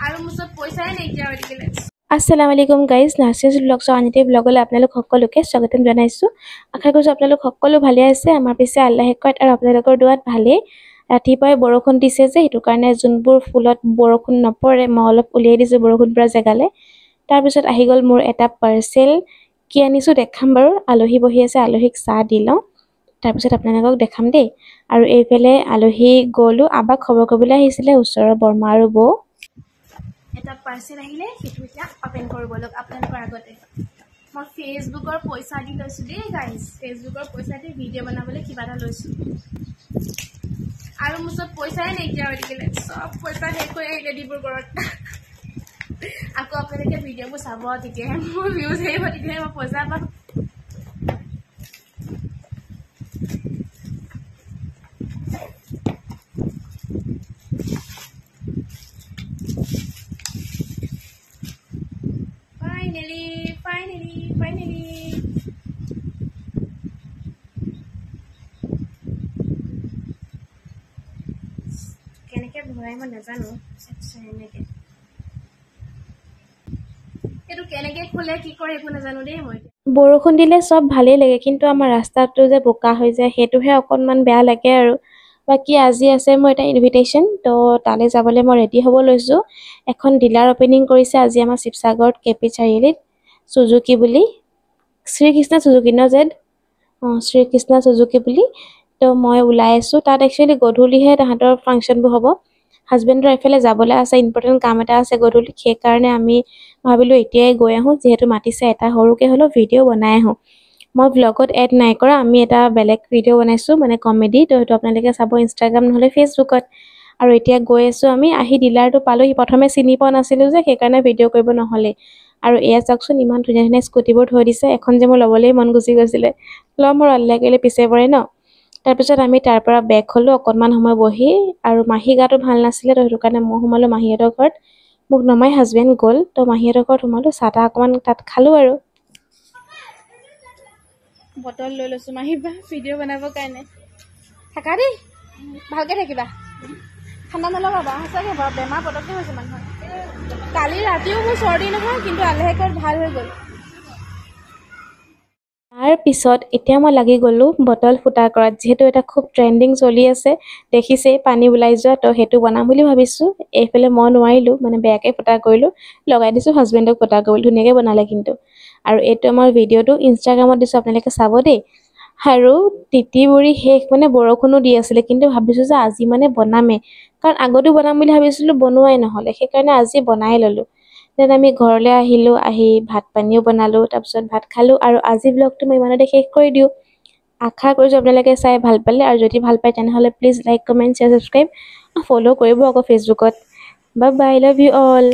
আৰু মুছত পইচাই নাইকিয়া হৈ থাকিলে। আসসালামু আলাইকুম গাইজ, নাৰ্চিছ ব্লগছৰ আনিতে ব্লগলৈ আপোনালোক সকলোকে স্বাগতম জনাইছোঁ। আশা কৰিছোঁ আপোনালোক সকলো ভালে আছে। আমাৰ পিছে আল্লাহে কয় আৰু আপোনালোকৰ দুৱাত ভালেই। ৰাতিপুৱাই বৰষুণ দিছে যে সেইটো কাৰণে যোনবোৰ ফুলত বৰষুণ নপৰে মই অলপ উলিয়াই দিছোঁ বৰষুণ পৰা জেগালৈ। তাৰপিছত আহি গ'ল মোৰ এটা পাৰ্চেল। কি আনিছোঁ দেখাম বাৰু। আলহী বহি আছে, আলহীক চাহ দি লওঁ, তাৰপিছত আপোনালোকক দেখাম দেই। আৰু এইফালে আলহী গ'লো, আবাক খবৰ কৰিবলৈ আহিছিলে ওচৰৰ বৰমা আৰু বৌ। এটা পাৰ্চেল আহিলে, সেইটো এতিয়া অপেন কৰিব লওক আপোনালোকৰ আগতে। মই ফেচবুকৰ পইচা দি লৈছোঁ দেই গাইজ, ফেচবুকৰ পইচা দি ভিডিঅ' বনাবলৈ কিবা এটা লৈছোঁ। আৰু মুছত পইচাই নাইকিয়া হৈ থাকিলে, চব পইচা শেষ হৈ আহিলে ডিব্ৰুগড়ত। আকৌ আপোনালোকে ভিডিঅ'বোৰ চাব, তেতিয়াহে মোৰ ভিউজ আহিব, তেতিয়াহে মই পইচা পাম। ফাইনেলি কেনেকৈ ভৰাই মই নাজানো। এনেকৈ এইটো কেনেকৈ খোলে কি কৰে একো নাজানো দেই মই। বৰষুণ দিলে চব ভালেই লাগে, কিন্তু আমাৰ ৰাস্তাটো যে বোকা হৈ যায় সেইটোহে অকণমান বেয়া লাগে আৰু। বাকী আজি আছে মোৰ এটা ইনভিটেশ্যন, তো তালৈ যাবলৈ মই ৰেডি হ'ব লৈছোঁ। এখন ডিলাৰ অপেনিং কৰিছে আজি আমাৰ শিৱসাগৰত কেপি চাৰিআলিত, সুজুকি বুলি, শ্ৰীকৃষ্ণ সুজুকি ন জেড, শ্ৰীকৃষ্ণ সুজুকি বুলি। তো মই ওলাই আছোঁ তাত। একচুৱেলি গধূলিহে তাহাঁতৰ ফাংচনবোৰ হ'ব। হাজবেণ্ডৰ এফালে যাবলৈ আছে, ইম্পৰ্টেণ্ট কাম এটা আছে গধূলি, সেইকাৰণে আমি ভাবিলোঁ এতিয়াই গৈ আহোঁ, যিহেতু মাতিছে এটা সৰুকৈ হ'লেও ভিডিঅ' বনাই আহোঁ। মই ব্লগত এড নাই কৰা, আমি এটা বেলেগ ভিডিঅ' বনাইছোঁ মানে কমেডি, তো সেইটো আপোনালোকে চাব ইনষ্টাগ্ৰাম নহ'লে ফেচবুকত। আৰু এতিয়া গৈ আছোঁ আমি। আহি ডিলাৰটো পালোঁ, প্ৰথমে চিনি পোৱা নাছিলোঁ যে সেইকাৰণে ভিডিঅ' কৰিব নহ'লে। আৰু এয়া চাওকচোন ইমান ধুনীয়া ধুনীয়া স্কুটিবোৰ থৈ দিছে, এখন যে মোৰ ল'বলৈ মন গুচি গৈছিলে, ল'ম মোৰ আল্লাহ কৰিলে পিছে পৰে ন। তাৰপিছত আমি তাৰ পৰা বেক হ'লোঁ অকণমান সময় বহি, আৰু মাহী গাটো ভাল নাছিলে, তো সেইটো কাৰণে মই সোমালোঁ মাহীহঁতৰ ঘৰত। মোক নমাই হাজবেণ্ড গ'ল, তো মাহীহঁতৰ ঘৰত সোমালোঁ, চাহ তাহ অকণমান তাত খালোঁ আৰু। বটল লৈ লৈছোঁ মাহীৰ পৰা ভিডিঅ' বনাবৰ কাৰণে। থাকা দেই, ভালকৈ থাকিবা, ঠাণ্ডা নলগাবা। সঁচাকৈ বাৰু বেমাৰ পটককৈ হৈছে মানুহৰ। কালি ৰাতিও মোৰ চৰ্দি নহয়, কিন্তু আল্লাহে কয় ভাল হৈ গ'ল। তাৰপিছত এতিয়া মই লাগি গ'লোঁ বটল ফুটা কৰাত, যিহেতু এটা খুব ট্ৰেণ্ডিং চলি আছে, দেখিছেই পানী ওলাই যোৱা, তো সেইটো বনাম বুলি ভাবিছোঁ। এইফালে মই নোৱাৰিলোঁ, মানে বেয়াকৈ ফুটা কৰিলোঁ, লগাই দিছোঁ হাজবেণ্ডক ফুটা কৰিবলৈ, ধুনীয়াকৈ বনালে কিন্তু। আৰু এইটো আমাৰ ভিডিঅ'টো ইনষ্টাগ্ৰামত দিছোঁ, আপোনালোকে চাব দেই। আৰু তিতি বুঢ়ী শেষ, মানে বৰষুণো দি আছিলে, কিন্তু ভাবিছোঁ যে আজি মানে বনামেই, কাৰণ আগতো বনাম বুলি ভাবিছিলোঁ, বনোৱাই নহ'লে, সেইকাৰণে আজি বনাই ল'লোঁ। দেন আমি ঘৰলৈ আহিলোঁ, আহি ভাত পানীও বনালোঁ, তাৰপিছত ভাত খালোঁ। আৰু আজি ব্লগটো মই ইমানতে শেষ কৰি দিওঁ। আশা কৰিছোঁ আপোনালোকে চাই ভাল পালে, আৰু যদি ভাল পায় তেনেহ'লে please like, comment, share, subscribe, follow' কৰিব আকৌ ফেচবুকত। Bye bye, love you all.